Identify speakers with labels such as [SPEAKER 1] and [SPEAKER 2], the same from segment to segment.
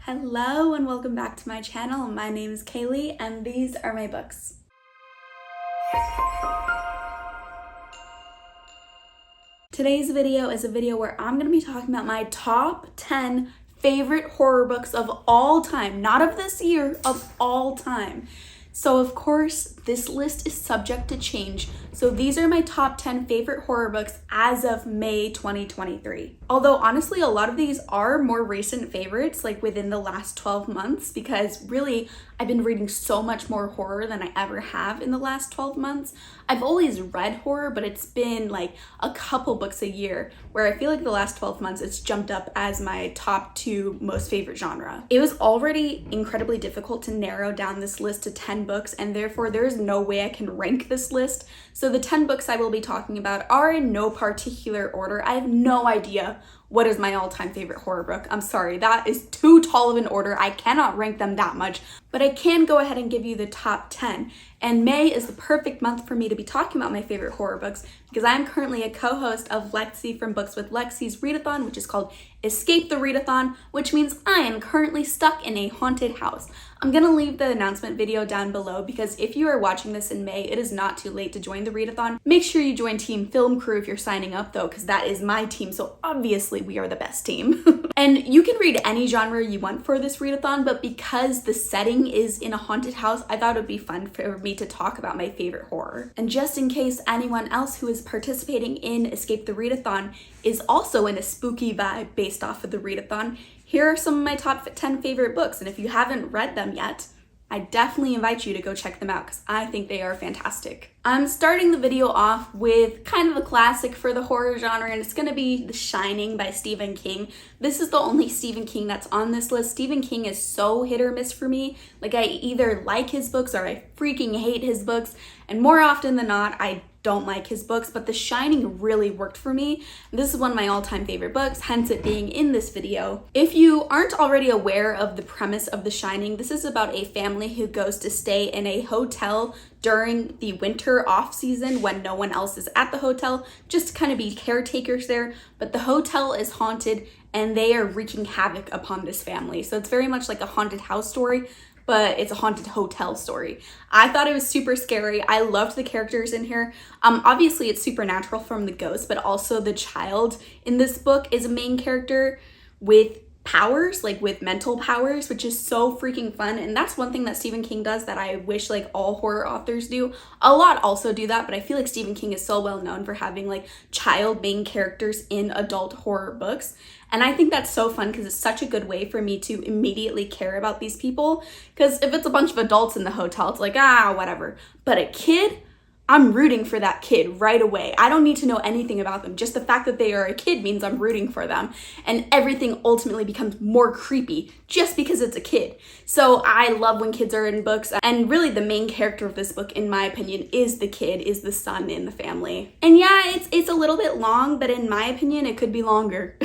[SPEAKER 1] Hello and welcome back to my channel. My name is Kaylee and these are my books. Today's video is a video where I'm going to be talking about my top 10 favorite horror books of all time. Not of this year, of all time. So of course, this list is subject to change. So these are my top 10 favorite horror books as of May 2023. Although honestly, a lot of these are more recent favorites, like within the last 12 months, because really, I've been reading so much more horror than I ever have in the last 12 months. I've always read horror, but it's been like a couple books a year, where I feel like the last 12 months it's jumped up as my top 2 most favorite genre. It was already incredibly difficult to narrow down this list to 10 books, and therefore there is no way I can rank this list. So the 10 books I will be talking about are in no particular order. I have no idea what is my all-time favorite horror book. I'm sorry, that is too tall of an order. I cannot rank them that much, but I can go ahead and give you the top 10. And May is the perfect month for me to be talking about my favorite horror books because I'm currently a co-host of Lexi from Books with Lexi's Readathon, which is called Escape the Readathon, which means I am currently stuck in a haunted house. I'm gonna leave the announcement video down below because if you are watching this in May, it is not too late to join the Readathon. Make sure you join Team Film Crew if you're signing up though, because that is my team, so obviously we are the best team. And you can read any genre you want for this readathon, but because the setting is in a haunted house, I thought it would be fun for me to talk about my favorite horror. And just in case anyone else who is participating in Escape the Readathon is also in a spooky vibe based off of the readathon, here are some of my top 10 favorite books. And if you haven't read them yet, I definitely invite you to go check them out because I think they are fantastic. I'm starting the video off with kind of a classic for the horror genre, and it's gonna be The Shining by Stephen King. This is the only Stephen King that's on this list. Stephen King is so hit or miss for me. Like, I either like his books or I freaking hate his books, and more often than not, I don't like his books, but The Shining really worked for me. This is one of my all-time favorite books, hence it being in this video. If you aren't already aware of the premise of The Shining, this is about a family who goes to stay in a hotel during the winter off season when no one else is at the hotel, just to kind of be caretakers there, but the hotel is haunted and they are wreaking havoc upon this family. So it's very much like a haunted house story, but it's a haunted hotel story. I thought it was super scary. I loved the characters in here. Obviously it's supernatural from the ghost, but also the child in this book is a main character with powers, like with mental powers, which is so freaking fun. And that's one thing that Stephen King does that I wish like all horror authors do. A lot also do that, but I feel like Stephen King is so well known for having like child main characters in adult horror books. And I think that's so fun because it's such a good way for me to immediately care about these people. Because if it's a bunch of adults in the hotel, it's like, whatever. But a kid, I'm rooting for that kid right away. I don't need to know anything about them. Just the fact that they are a kid means I'm rooting for them. And everything ultimately becomes more creepy just because it's a kid. So I love when kids are in books. And really the main character of this book, in my opinion, is the kid, is the son in the family. And yeah, it's a little bit long, but in my opinion, it could be longer.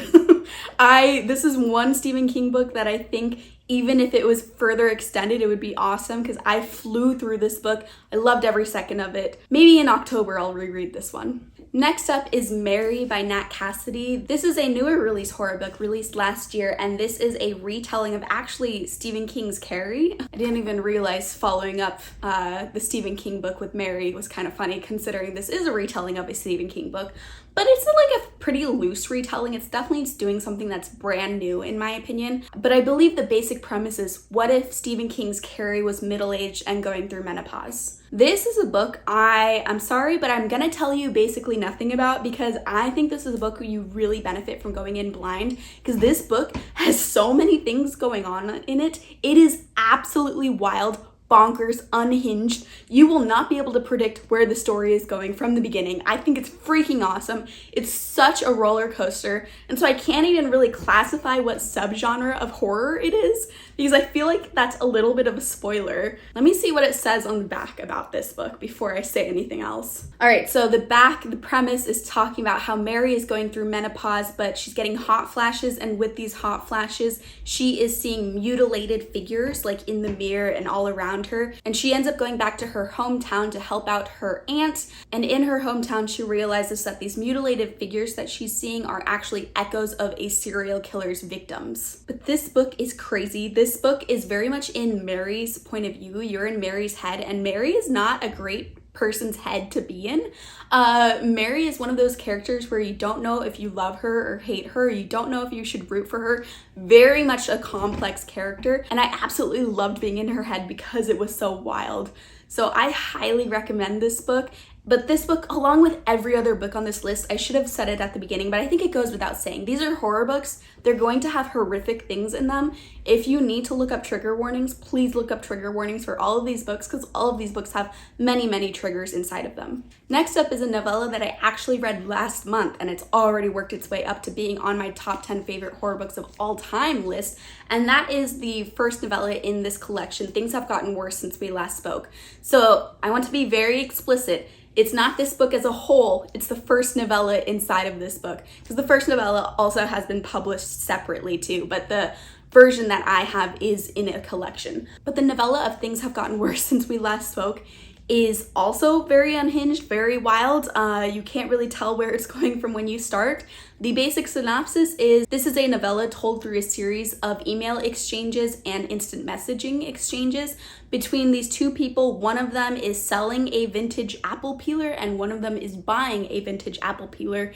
[SPEAKER 1] This is one Stephen King book that I think even if it was further extended, it would be awesome because I flew through this book. I loved every second of it. Maybe in October, I'll reread this one. Next up is Mary by Nat Cassidy. This is a newer release horror book released last year, and this is a retelling of actually Stephen King's Carrie. I didn't even realize following up the Stephen King book with Mary was kind of funny considering this is a retelling of a Stephen King book, but it's like a pretty loose retelling. It's definitely just doing something that's brand new in my opinion. But I believe the basic premise is, what if Stephen King's Carrie was middle-aged and going through menopause? This is a book I'm sorry, but I'm gonna tell you basically nothing about because I think this is a book where you really benefit from going in blind because this book has so many things going on in it. It is absolutely wild, bonkers, unhinged. You will not be able to predict where the story is going from the beginning. I think it's freaking awesome. It's such a roller coaster. And so I can't even really classify what subgenre of horror it is because I feel like that's a little bit of a spoiler. Let me see what it says on the back about this book before I say anything else. All right, so the premise is talking about how Mary is going through menopause, but she's getting hot flashes, and with these hot flashes, she is seeing mutilated figures like in the mirror and all around around her, and she ends up going back to her hometown to help out her aunt. And in her hometown, she realizes that these mutilated figures that she's seeing are actually echoes of a serial killer's victims. But this book is crazy. This book is very much in Mary's point of view. You're in Mary's head, and Mary is not a great person's head to be in. Mary is one of those characters where you don't know if you love her or hate her. You don't know if you should root for her. Very much a complex character, and I absolutely loved being in her head because it was so wild. So I highly recommend this book. But this book, along with every other book on this list, I should have said it at the beginning, but I think it goes without saying. These are horror books. They're going to have horrific things in them. If you need to look up trigger warnings, please look up trigger warnings for all of these books, because all of these books have many, many triggers inside of them. Next up is a novella that I actually read last month, and it's already worked its way up to being on my top 10 favorite horror books of all time list, and that is the first novella in this collection, Things Have Gotten Worse Since We Last Spoke. So I want to be very explicit. It's not this book as a whole, it's the first novella inside of this book. Because the first novella also has been published separately too, but the version that I have is in a collection. But the novella of Things Have Gotten Worse Since We Last Spoke is also very unhinged, very wild. You can't really tell where it's going from when you start. The basic synopsis is this is a novella told through a series of email exchanges and instant messaging exchanges between these two people. One of them is selling a vintage apple peeler and one of them is buying a vintage apple peeler.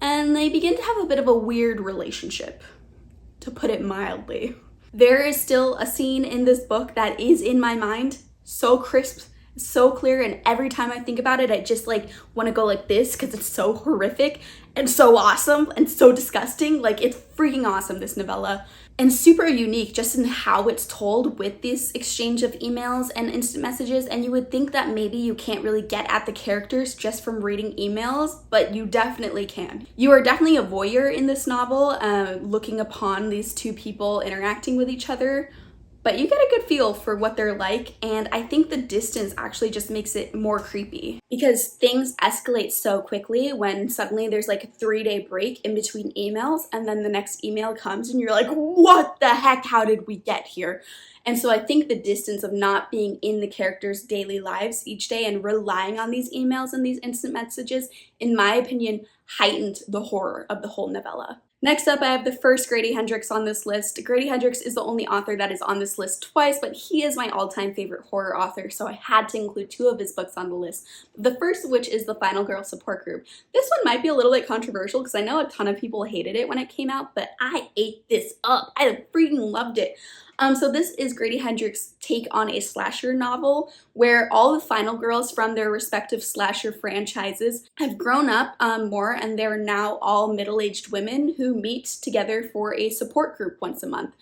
[SPEAKER 1] And they begin to have a bit of a weird relationship, to put it mildly. There is still a scene in this book that is in my mind, so crisp, so clear, and every time I think about it, I just like want to go like this because it's so horrific and so awesome and so disgusting. Like, it's freaking awesome, this novella, and super unique just in how it's told with this exchange of emails and instant messages. And you would think that maybe you can't really get at the characters just from reading emails, but you definitely can. You are definitely a voyeur in this novel, looking upon these two people interacting with each other. But you get a good feel for what they're like, and I think the distance actually just makes it more creepy because things escalate so quickly when suddenly there's like a 3-day break in between emails, and then the next email comes and you're like, what the heck, how did we get here? And so I think the distance of not being in the characters' daily lives each day and relying on these emails and these instant messages, in my opinion, heightened the horror of the whole novella. Next up, I have the first Grady Hendricks on this list. Grady Hendricks is the only author that is on this list twice, but he is my all-time favorite horror author, so I had to include 2 of his books on the list. The first of which is The Final Girl Support Group. This one might be a little bit controversial because I know a ton of people hated it when it came out, but I ate this up. I freaking loved it. So this is Grady Hendricks' take on a slasher novel where all the final girls from their respective slasher franchises have grown up more, and they're now all middle-aged women who meet together for a support group once a month.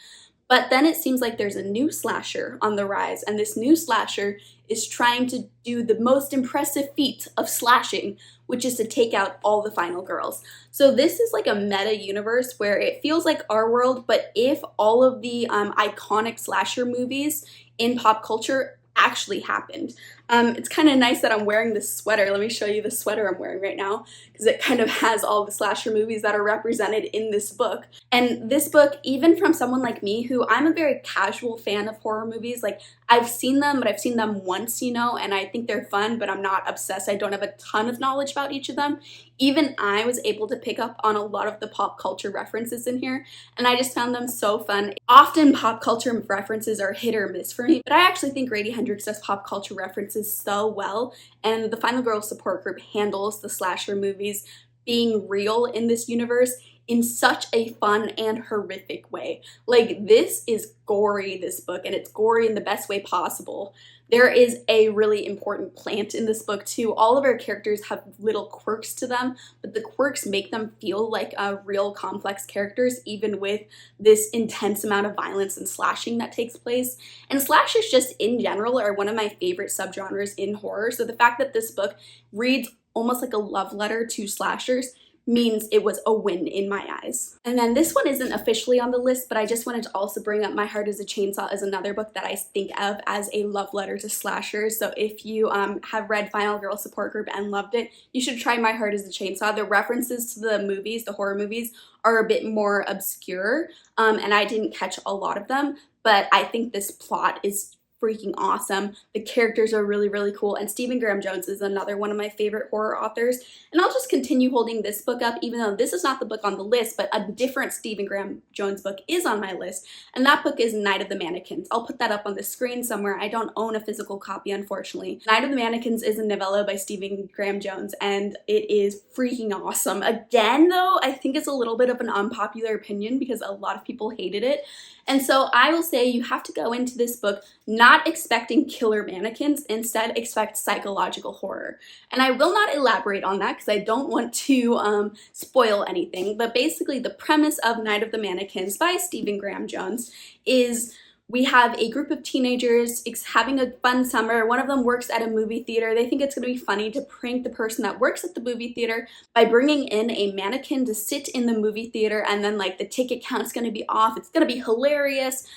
[SPEAKER 1] But then it seems like there's a new slasher on the rise, and this new slasher is trying to do the most impressive feat of slashing, which is to take out all the final girls. So this is like a meta universe where it feels like our world, but if all of the iconic slasher movies in pop culture actually happened. It's kind of nice that I'm wearing this sweater. Let me show you the sweater I'm wearing right now, because it kind of has all the slasher movies that are represented in this book. And this book, even from someone like me, who I'm a very casual fan of horror movies, like I've seen them, but I've seen them once, you know, and I think they're fun, but I'm not obsessed. I don't have a ton of knowledge about each of them. Even I was able to pick up on a lot of the pop culture references in here, and I just found them so fun. Often pop culture references are hit or miss for me, but I actually think Grady Hendricks does pop culture references so well, and the Final Girl Support Group handles the slasher movies being real in this universe in such a fun and horrific way. Like, this is gory, this book, and it's gory in the best way possible. There is a really important plant in this book too. All of our characters have little quirks to them, but the quirks make them feel like real complex characters, even with this intense amount of violence and slashing that takes place. And slashers just in general are one of my favorite subgenres in horror, so the fact that this book reads almost like a love letter to slashers means it was a win in my eyes. And then this one isn't officially on the list, but I just wanted to also bring up My Heart is a Chainsaw as another book that I think of as a love letter to slashers. So if you have read Final Girl Support Group and loved it, you should try My Heart is a Chainsaw. The references to the movies, the horror movies, are a bit more obscure, and I didn't catch a lot of them, but I think this plot is freaking awesome. The characters are really, really cool, and Stephen Graham Jones is another one of my favorite horror authors. And I'll just continue holding this book up, even though this is not the book on the list, but a different Stephen Graham Jones book is on my list, and that book is Night of the Mannequins. I'll put that up on the screen somewhere. I don't own a physical copy, unfortunately. Night of the Mannequins is a novella by Stephen Graham Jones, and it is freaking awesome. Again, though, I think it's a little bit of an unpopular opinion because a lot of people hated it. And so I will say you have to go into this book not expecting killer mannequins, instead expect psychological horror. And I will not elaborate on that because I don't want to spoil anything, but basically the premise of Night of the Mannequins by Stephen Graham Jones is we have a group of teenagers having a fun summer. One of them works at a movie theater. They think it's going to be funny to prank the person that works at the movie theater by bringing in a mannequin to sit in the movie theater, and then like the ticket count's going to be off. It's going to be hilarious.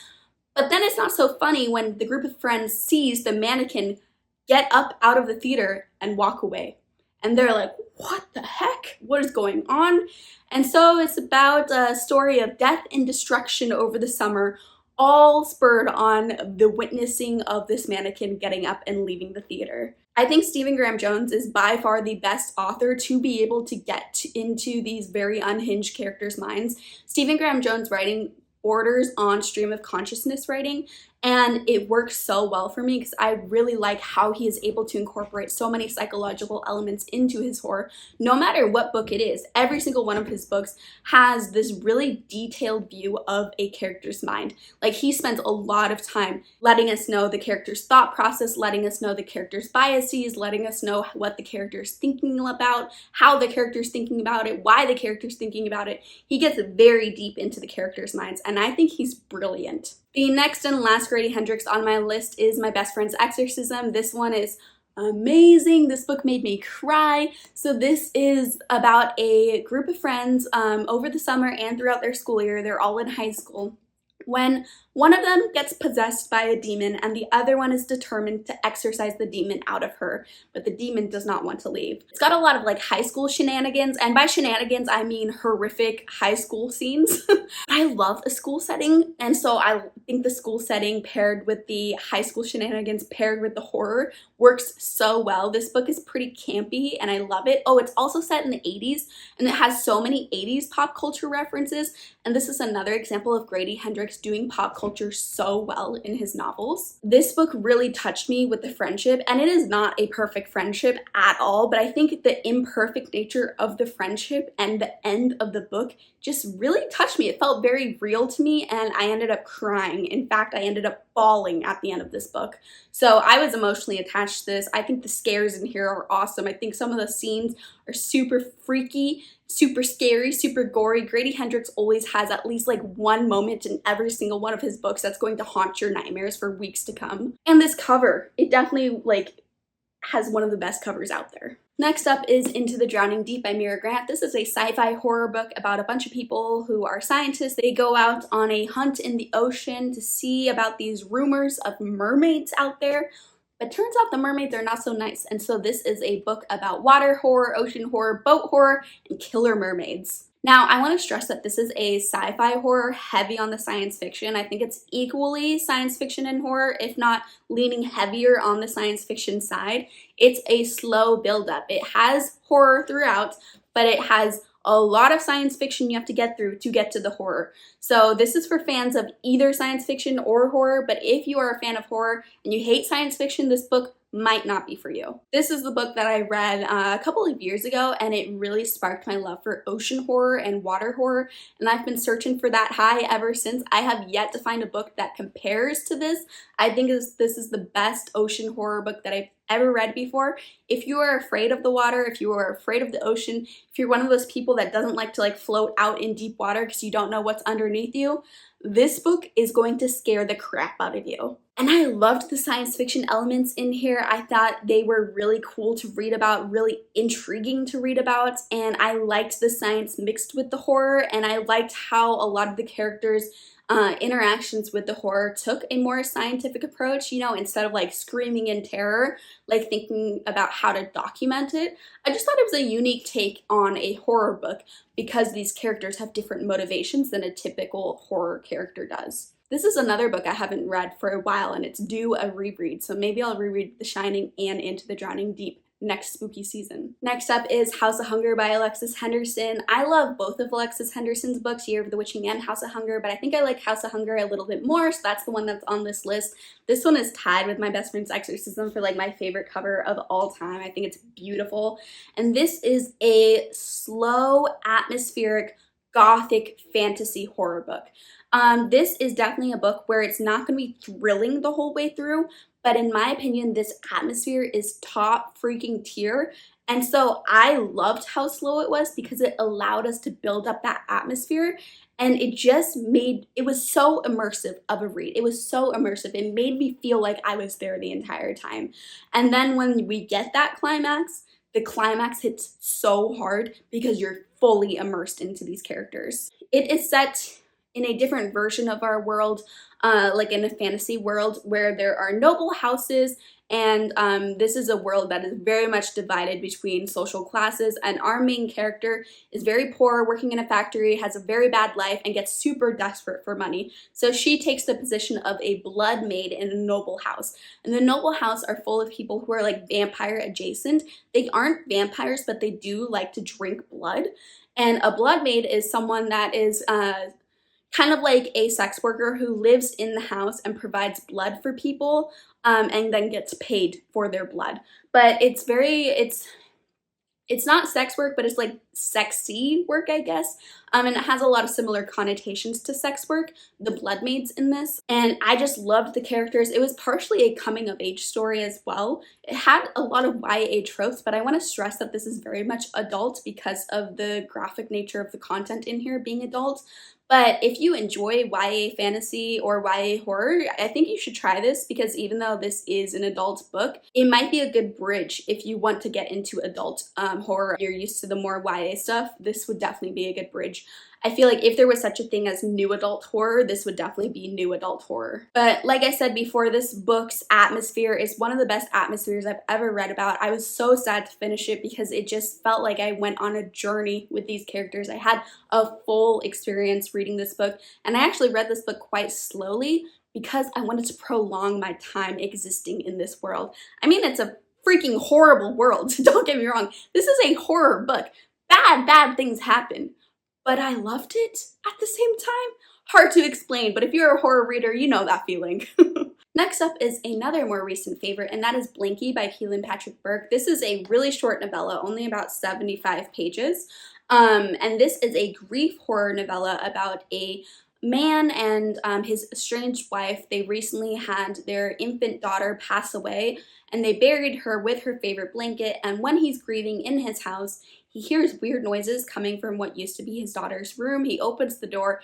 [SPEAKER 1] But then it's not so funny when the group of friends sees the mannequin get up out of the theater and walk away. And they're like, what the heck? What is going on? And so it's about a story of death and destruction over the summer, all spurred on the witnessing of this mannequin getting up and leaving the theater. I think Stephen Graham Jones is by far the best author to be able to get into these very unhinged characters' minds. Stephen Graham Jones' writing borders on stream of consciousness writing, and it works so well for me because I really like how he is able to incorporate so many psychological elements into his horror. No matter what book it is, every single one of his books has this really detailed view of a character's mind. Like, he spends a lot of time letting us know the character's thought process, letting us know the character's biases, letting us know what the character's thinking about, how the character's thinking about it, why the character's thinking about it. He gets very deep into the characters' minds, and I think he's brilliant. The next and last Grady Hendricks on my list is My Best Friend's Exorcism. This one is amazing. This book made me cry. So this is about a group of friends over the summer and throughout their school year. They're all in high school, when one of them gets possessed by a demon and the other one is determined to exorcise the demon out of her, but the demon does not want to leave. It's got a lot of like high school shenanigans, and by shenanigans I mean horrific high school scenes. I love a school setting, and so I think the school setting paired with the high school shenanigans paired with the horror works so well. This book is pretty campy and I love it. Oh, it's also set in the 80s, and it has so many 80s pop culture references, and this is another example of Grady Hendricks doing pop culture so well in his novels. This book really touched me with the friendship, and it is not a perfect friendship at all, but I think the imperfect nature of the friendship and the end of the book just really touched me. It felt very real to me, and I ended up crying. In fact, I ended up bawling at the end of this book. So I was emotionally attached to this. I think the scares in here are awesome. I think some of the scenes are super freaky, super scary, super gory. Grady Hendricks always has at least like one moment in every single one of his books that's going to haunt your nightmares for weeks to come. And this cover, it definitely like has one of the best covers out there. Next up is Into the Drowning Deep by Mira Grant. This is a sci-fi horror book about a bunch of people who are scientists. They go out on a hunt in the ocean to see about these rumors of mermaids out there. But turns out the mermaids are not so nice, and so this is a book about water horror, ocean horror, boat horror, and killer mermaids. Now, I want to stress that this is a sci-fi horror heavy on the science fiction. I think it's equally science fiction and horror, if not leaning heavier on the science fiction side. It's a slow build-up. It has horror throughout, but it has a lot of science fiction you have to get through to get to the horror. So this is for fans of either science fiction or horror, but if you are a fan of horror and you hate science fiction, this book might not be for you. This is the book that I read a couple of years ago, and it really sparked my love for ocean horror and water horror, and I've been searching for that high ever since. I have yet to find a book that compares to this. I think this is the best ocean horror book that I've ever read before. If you are afraid of the water, if you are afraid of the ocean, if you're one of those people that doesn't like to like float out in deep water because you don't know what's underneath you, this book is going to scare the crap out of you. And I loved the science fiction elements in here. I thought they were really cool to read about, really intriguing to read about, and I liked the science mixed with the horror, and I liked how a lot of the characters' interactions with the horror took a more scientific approach, you know, instead of like screaming in terror, like thinking about how to document it. I just thought it was a unique take on a horror book because these characters have different motivations than a typical horror character does. This is another book I haven't read for a while, and it's due a reread, so maybe I'll reread The Shining and Into the Drowning Deep next spooky season. Next up is House of Hunger by Alexis Henderson. I love both of Alexis Henderson's books, Year of the Witching and House of Hunger, but I think I like House of Hunger a little bit more, so that's the one that's on this list. This one is tied with my best friend's Exorcism for like my favorite cover of all time. I think it's beautiful. And this is a slow, atmospheric, gothic fantasy horror book. This is definitely a book where it's not going to be thrilling the whole way through, but in my opinion, this atmosphere is top freaking tier. And so I loved how slow it was because it allowed us to build up that atmosphere. And it just made, it was so immersive of a read. It was so immersive. It made me feel like I was there the entire time. And then when we get that climax, the climax hits so hard because you're fully immersed into these characters. It is set in a different version of our world, like in a fantasy world where there are noble houses, and this is a world that is very much divided between social classes, and our main character is very poor, working in a factory, has a very bad life, and gets super desperate for money. So she takes the position of a blood maid in a noble house. And the noble house are full of people who are like vampire adjacent. They aren't vampires, but they do like to drink blood. And a blood maid is someone that is kind of like a sex worker who lives in the house and provides blood for people, and then gets paid for their blood. But it's not sex work, but it's like sexy work, I guess. And it has a lot of similar connotations to sex work, the blood maids in this. And I just loved the characters. It was partially a coming of age story as well. It had a lot of YA tropes, but I want to stress that this is very much adult because of the graphic nature of the content in here being adult. But if you enjoy YA fantasy or YA horror, I think you should try this because even though this is an adult book, it might be a good bridge if you want to get into adult horror. If you're used to the more YA stuff, this would definitely be a good bridge. I feel like if there was such a thing as new adult horror, this would definitely be new adult horror. But like I said before, this book's atmosphere is one of the best atmospheres I've ever read about. I was so sad to finish it because it just felt like I went on a journey with these characters. I had a full experience reading this book, and I actually read this book quite slowly because I wanted to prolong my time existing in this world. I mean, it's a freaking horrible world, don't get me wrong. This is a horror book. Bad things happen. But I loved it at the same time. Hard to explain, but if you're a horror reader, you know that feeling. Next up is another more recent favorite, and that is Blinky by Keelan Patrick Burke. This is a really short novella, only about 75 pages. And this is a grief horror novella about a man and his estranged wife. They recently had their infant daughter pass away, and they buried her with her favorite blanket, and when he's grieving in his house, he hears weird noises coming from what used to be his daughter's room. He opens the door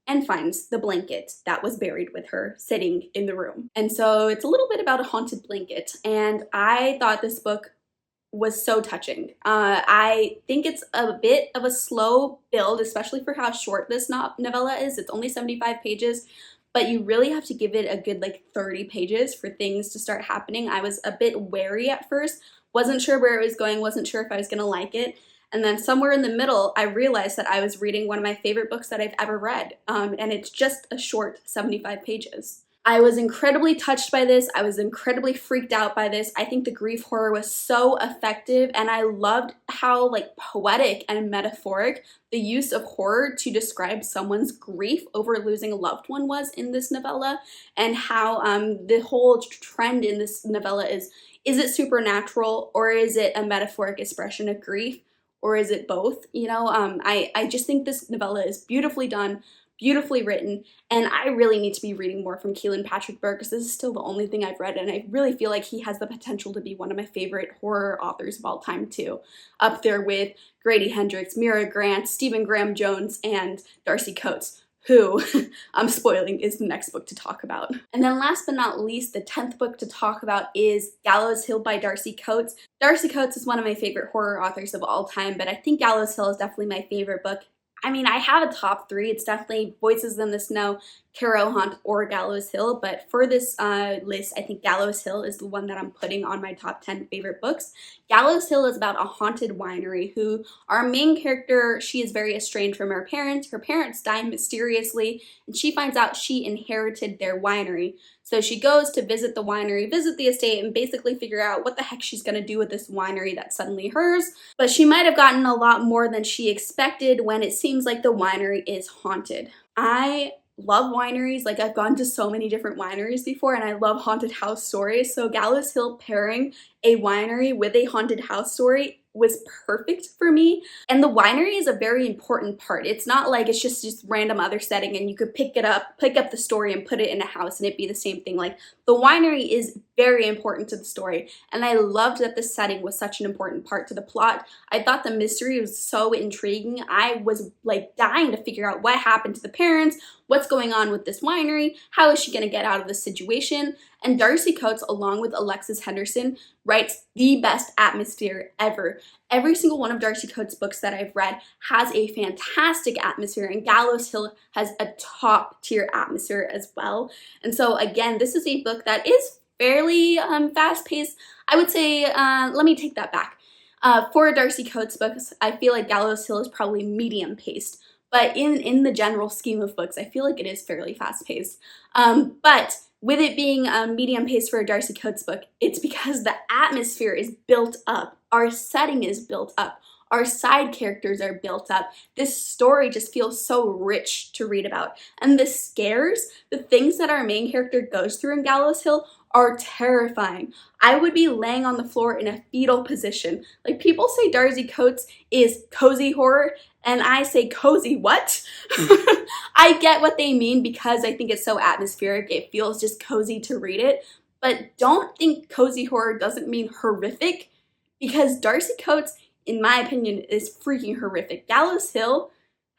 [SPEAKER 1] and finds the blanket that was buried with her sitting in the room. And so it's a little bit about a haunted blanket, and I thought this book was so touching. I think it's a bit of a slow build, especially for how short this novella is. It's only 75 pages, but you really have to give it a good like 30 pages for things to start happening. I was a bit wary at first, wasn't sure where it was going, wasn't sure if I was gonna like it. And then somewhere in the middle, I realized that I was reading one of my favorite books that I've ever read, and it's just a short 75 pages. I was incredibly touched by this. I was incredibly freaked out by this. I think the grief horror was so effective, and I loved how like poetic and metaphoric the use of horror to describe someone's grief over losing a loved one was in this novella, and how the whole trend in this novella is it supernatural or is it a metaphoric expression of grief? Or is it both? You know, I just think this novella is beautifully done, beautifully written, and I really need to be reading more from Keelan Patrick Burke because this is still the only thing I've read, and I really feel like he has the potential to be one of my favorite horror authors of all time too. Up there with Grady, Hendricks, Mira Grant, Stephen Graham Jones, and Darcy Coates, who, I'm spoiling, is the next book to talk about. And then last but not least, the 10th book to talk about is Gallows Hill by Darcy Coates. Darcy Coates is one of my favorite horror authors of all time, but I think Gallows Hill is definitely my favorite book. I mean, I have a top 3. It's definitely Voices in the Snow, Caro Haunt or Gallows Hill, but for this list, I think Gallows Hill is the one that I'm putting on my top 10 favorite books. Gallows Hill is about a haunted winery who, our main character, she is very estranged from her parents. Her parents die mysteriously, and she finds out she inherited their winery. So she goes to visit the winery, visit the estate, and basically figure out what the heck she's gonna do with this winery that's suddenly hers. But she might have gotten a lot more than she expected when it seems like the winery is haunted. I love wineries. Like, I've gone to so many different wineries before, and I love haunted house stories. So Gallows Hill pairing a winery with a haunted house story was perfect for me. And the winery is a very important part. It's not like it's just random other setting and you could pick up the story and put it in a house and it'd be the same thing. Like, the winery is very important to the story, and I loved that the setting was such an important part to the plot. I thought the mystery was so intriguing. I was like dying to figure out what happened to the parents, what's going on with this winery, how is she going to get out of this situation. And Darcy Coates, along with Alexis Henderson, writes the best atmosphere ever. Every single one of Darcy Coates' books that I've read has a fantastic atmosphere, and Gallows Hill has a top tier atmosphere as well. And so again, this is a book that is fairly fast-paced. I would say, let me take that back. For Darcy Coates books, I feel like Gallows Hill is probably medium-paced. But in the general scheme of books, I feel like it is fairly fast-paced. But with it being medium-paced for a Darcy Coates book, it's because the atmosphere is built up. Our setting is built up. Our side characters are built up. This story just feels so rich to read about. And the scares, the things that our main character goes through in Gallows Hill are terrifying. I would be laying on the floor in a fetal position. Like, people say Darcy Coates is cozy horror, and I say cozy what? I get what they mean because I think it's so atmospheric. It feels just cozy to read it. But don't think cozy horror doesn't mean horrific, because Darcy Coates, in my opinion, is freaking horrific. Gallows Hill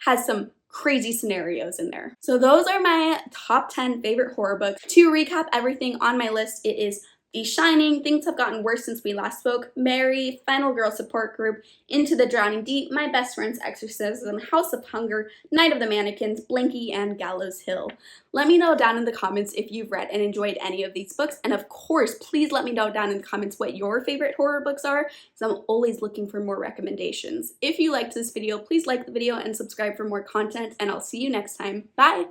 [SPEAKER 1] has some crazy scenarios in there. So those are my top 10 favorite horror books. To recap everything on my list, it is The Shining, Things Have Gotten Worse Since We Last Spoke, Mary, Final Girl Support Group, Into the Drowning Deep, My Best Friend's Exorcism, House of Hunger, Night of the Mannequins, Blinky, and Gallows Hill. Let me know down in the comments if you've read and enjoyed any of these books, and of course, please let me know down in the comments what your favorite horror books are, because I'm always looking for more recommendations. If you liked this video, please like the video and subscribe for more content, and I'll see you next time. Bye!